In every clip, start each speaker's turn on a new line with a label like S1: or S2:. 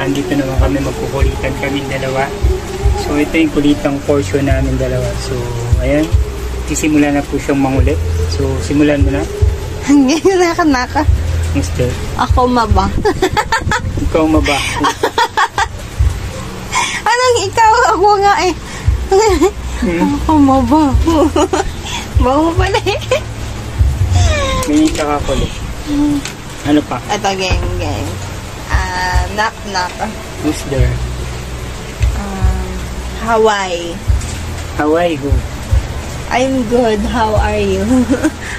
S1: andito naman kami, magkukulitan kami dalawa. So ito yung kulitang portion namin dalawa. So ayan, sisimula na po siyang mangulit. So simulan mo na.
S2: Ngayon naka.
S1: Mister.
S2: Ako maba.
S1: Ikaw maba.
S2: Anong ikaw? Ako nga eh. Ako maba. Bago pala eh.
S1: May kakakulit. Ano pa?
S2: Ito game. Knock.
S1: Who's there?
S2: Hawaii.
S1: Hawaii who?
S2: I'm good. How are you?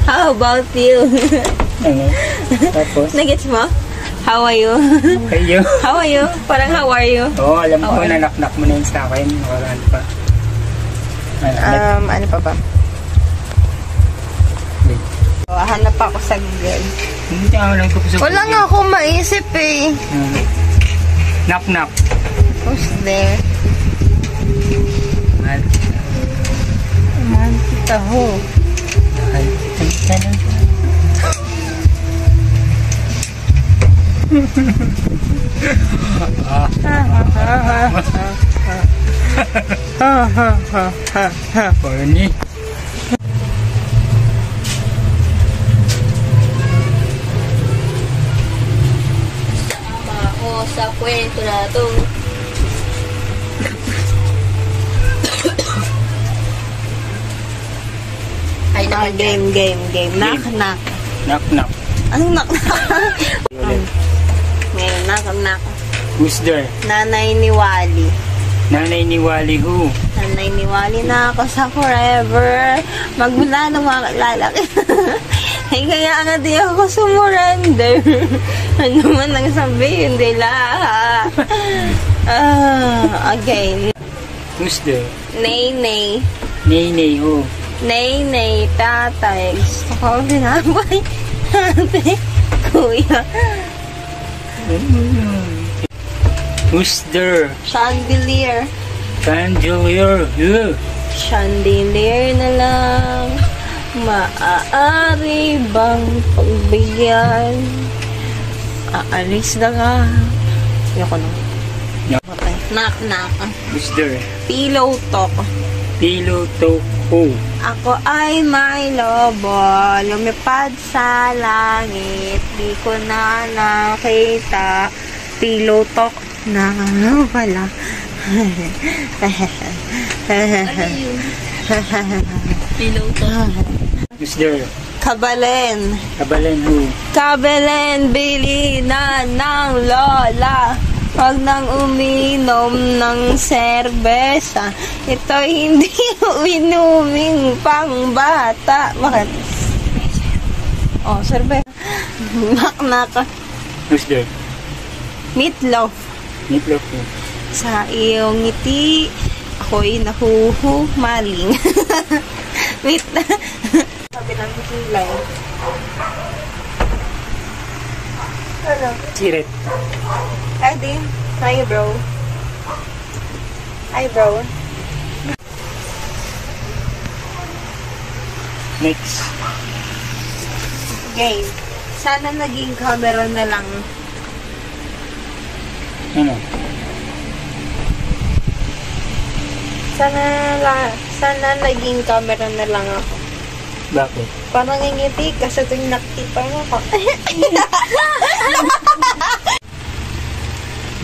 S2: How about you?
S1: Ano? Tapos?
S2: Nagets mo? How are you?
S1: Kayo?
S2: How are you? Parang how are you?
S1: Oo, alam ko na knock mo na yun sa akin. Nakaraan pa.
S2: Ano pa ba? Hanap ako sa Google.
S1: Hindi ako lang ko sa
S2: Wala nga akong maisip eh.
S1: Knock.
S2: Who's there?
S1: Mahal.
S2: Mahal kita ho.
S1: Mahal kita talaga. Funny.
S2: Sa kwento na ito. Ay, game. Knock.
S1: Knock.
S2: Anong knock? Ngayon, knock.
S1: Who's there?
S2: Nanay ni Wally.
S1: Nanay ni Wally who?
S2: Nanay ni Wally na ako sa forever. Magmula ng mga lalaki. Ay, kaya nga di ako sumurrender. Ano man ang sabihin nila. Again.
S1: Who's there?
S2: Nay.
S1: Nay who?
S2: Nay, tatay. Gusto ko binabay. Ate, kuya.
S1: Who's there?
S2: Chandelier. Chandelier na lang. Maaari bang pagbigyan? Aalis na nga. Ayoko na. Okay. Knock.
S1: Who's there?
S2: Pillow talk
S1: who?
S2: Ako ay may lobo, lumipad sa langit, di ko na nakita. Pillow talk na wala. Pillow talk.
S1: Who's there?
S2: Kabalen
S1: who?
S2: Kabelen, bili na ng lola. Huwag nang uminom ng serbesa. Ito'y hindi inuming pang bata. Bakit? Oh, serbesa. Knock.
S1: Who's there?
S2: Meatloaf.
S1: Meatloaf who?
S2: Sa iyong ngiti, ako'y nahuhumaling. Wait na. Sabi ng kilay. Ano?
S1: Siret.
S2: Adi. Hi, bro.
S1: Next.
S2: Game. Sana naging camera na lang.
S1: Ano?
S2: Sana naging camera na lang ako.
S1: Bakit?
S2: Parang ngingiti kasi tuwing nakita mo ako.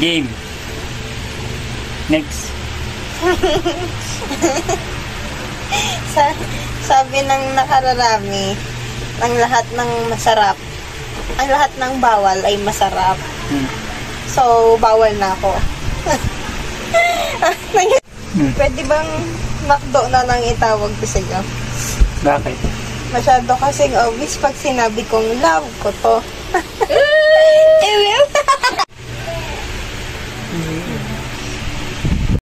S1: Game. Next.
S2: Sabi ng nakararami, ang lahat ng masarap, ang lahat ng bawal ay masarap. So, bawal na ako. Pwede bang McDo na lang itawag ko sa'yo?
S1: Bakit?
S2: Masyado kasing obvious pag sinabi kong love ko to.